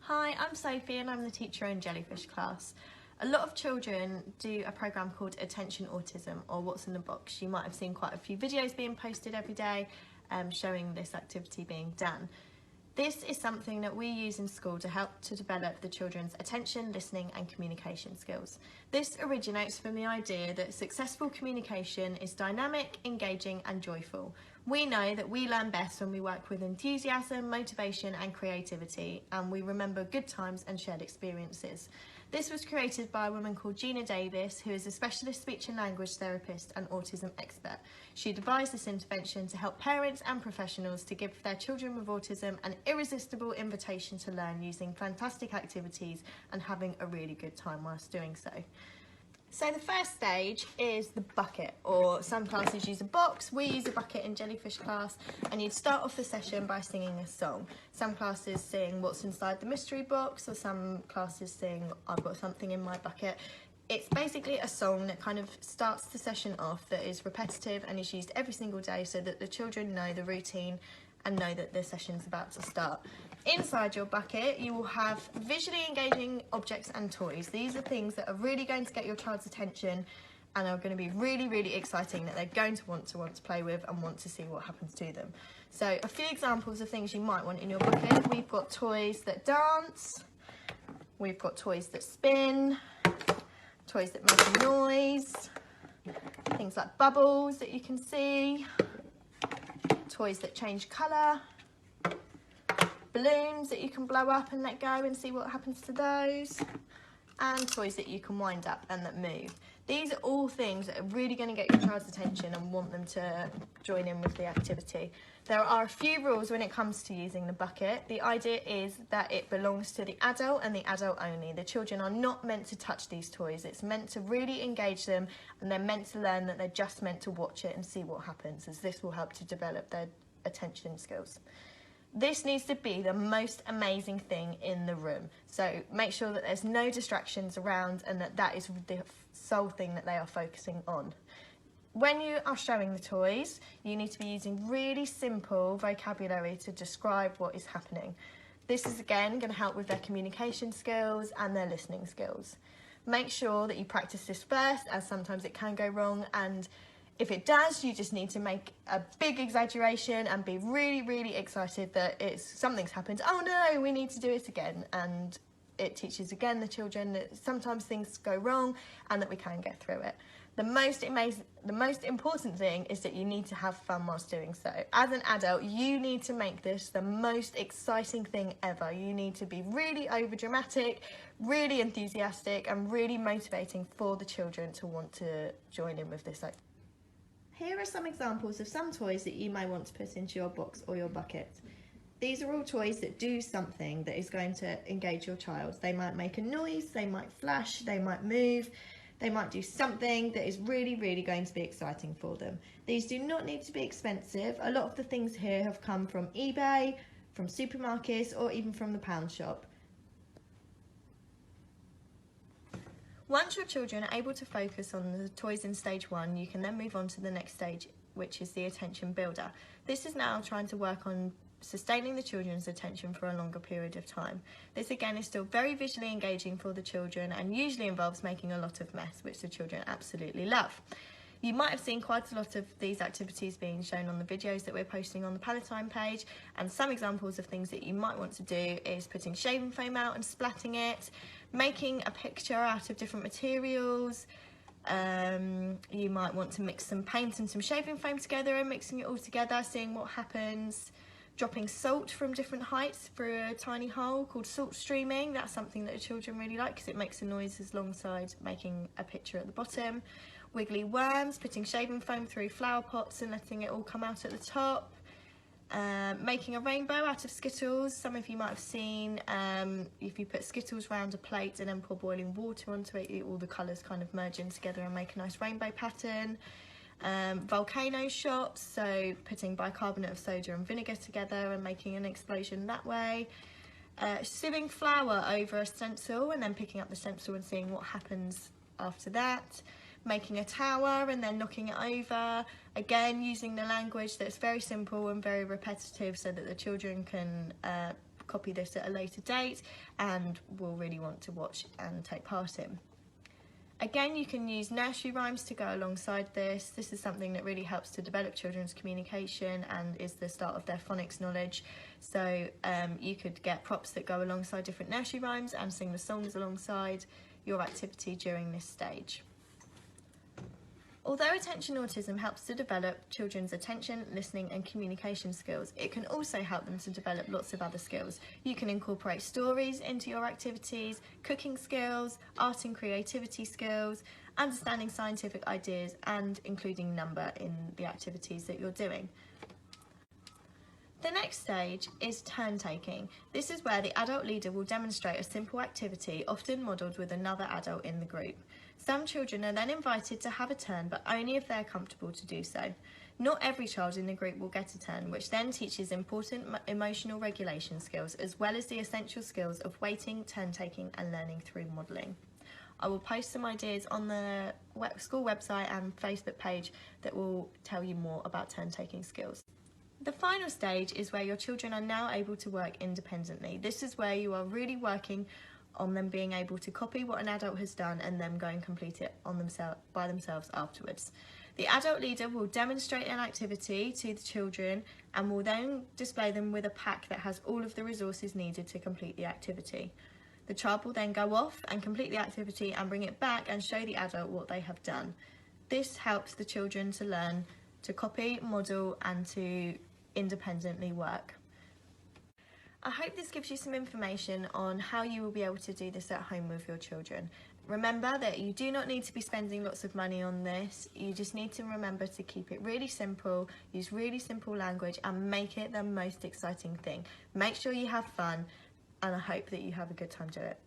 Hi, I'm Sophie and I'm the teacher in Jellyfish class. A lot of children do a programme called Attention Autism, or What's in the Box. You might have seen quite a few videos being posted every day showing this activity being done. This is something that we use in school to help to develop the children's attention, listening and communication skills. This originates from the idea that successful communication is dynamic, engaging and joyful. We know that we learn best when we work with enthusiasm, motivation and creativity, and we remember good times and shared experiences. This was created by a woman called Gina Davis, who is a specialist speech and language therapist and autism expert. She devised this intervention to help parents and professionals to give their children with autism an irresistible invitation to learn using fantastic activities and having a really good time whilst doing so. So the first stage is the bucket, or some classes use a box. We use a bucket in Jellyfish class, and you'd start off the session by singing a song. Some classes sing What's Inside the Mystery Box, or some classes sing I've Got Something in My Bucket. It's basically a song that kind of starts the session off, that is repetitive and is used every single day so that the children know the routine and know that the session's about to start. Inside your bucket, you will have visually engaging objects and toys. These are things that are really going to get your child's attention and are going to be really, really exciting, that they're going to want to play with and want to see what happens to them. So a few examples of things you might want in your bucket. We've got toys that dance, we've got toys that spin, toys that make a noise, things like bubbles that you can see, toys that change colour, balloons that you can blow up and let go and see what happens to those, and toys that you can wind up and that move. These are all things that are really going to get your child's attention and want them to join in with the activity. There are a few rules when it comes to using the bucket. The idea is that it belongs to the adult and the adult only. The children are not meant to touch these toys. It's meant to really engage them, and they're meant to learn that they're just meant to watch it and see what happens, as this will help to develop their attention skills. This needs to be the most amazing thing in the room. So make sure that there's no distractions around and that is the sole thing that they are focusing on. When you are showing the toys, you need to be using really simple vocabulary to describe what is happening. This is again going to help with their communication skills and their listening skills. Make sure that you practice this first, as sometimes it can go wrong, and if it does, you just need to make a big exaggeration and be really, really excited that something's happened. Oh no, we need to do it again. And it teaches again the children that sometimes things go wrong and that we can get through it. The most important thing is that you need to have fun whilst doing so. As an adult, you need to make this the most exciting thing ever. You need to be really over dramatic, really enthusiastic and really motivating for the children to want to join in with this activity. Here are some examples of some toys that you may want to put into your box or your bucket. These are all toys that do something that is going to engage your child. They might make a noise, they might flash, they might move, they might do something that is really, really going to be exciting for them. These do not need to be expensive. A lot of the things here have come from eBay, from supermarkets, or even from the pound shop. Once your children are able to focus on the toys in stage 1, you can then move on to the next stage, which is the attention builder. This is now trying to work on sustaining the children's attention for a longer period of time. This again is still very visually engaging for the children and usually involves making a lot of mess, which the children absolutely love. You might have seen quite a lot of these activities being shown on the videos that we're posting on the Palatine page, and some examples of things that you might want to do is putting shaving foam out and splatting it, making a picture out of different materials. You might want to mix some paint and some shaving foam together and mixing it all together, seeing what happens. Dropping salt from different heights through a tiny hole called salt streaming. That's something that the children really like because it makes a noise alongside making a picture at the bottom. Wiggly worms, putting shaving foam through flower pots and letting it all come out at the top. Making a rainbow out of Skittles. Some of you might have seen if you put Skittles around a plate and then pour boiling water onto it, all the colours kind of merge in together and make a nice rainbow pattern. Volcano shots, so putting bicarbonate of soda and vinegar together and making an explosion that way. Sieving flour over a stencil and then picking up the stencil and seeing what happens after that. Making a tower and then knocking it over, again using the language that's very simple and very repetitive so that the children can copy this at a later date and will really want to watch and take part in. Again, you can use nursery rhymes to go alongside this. This is something that really helps to develop children's communication and is the start of their phonics knowledge. So you could get props that go alongside different nursery rhymes and sing the songs alongside your activity during this stage. Although attention autism helps to develop children's attention, listening and communication skills, it can also help them to develop lots of other skills. You can incorporate stories into your activities, cooking skills, art and creativity skills, understanding scientific ideas and including number in the activities that you're doing. The next stage is turn taking. This is where the adult leader will demonstrate a simple activity, often modelled with another adult in the group. Some children are then invited to have a turn, but only if they're comfortable to do so. Not every child in the group will get a turn, which then teaches important emotional regulation skills, as well as the essential skills of waiting, turn taking and learning through modelling. I will post some ideas on the school website and Facebook page that will tell you more about turn taking skills. The final stage is where your children are now able to work independently. This is where you are really working on them being able to copy what an adult has done and them go and complete it by themselves afterwards. The adult leader will demonstrate an activity to the children and will then display them with a pack that has all of the resources needed to complete the activity. The child will then go off and complete the activity and bring it back and show the adult what they have done. This helps the children to learn to copy, model and to independently work. I hope this gives you some information on how you will be able to do this at home with your children. Remember that you do not need to be spending lots of money on this. You just need to remember to keep it really simple, use really simple language and make it the most exciting thing. Make sure you have fun and I hope that you have a good time doing it.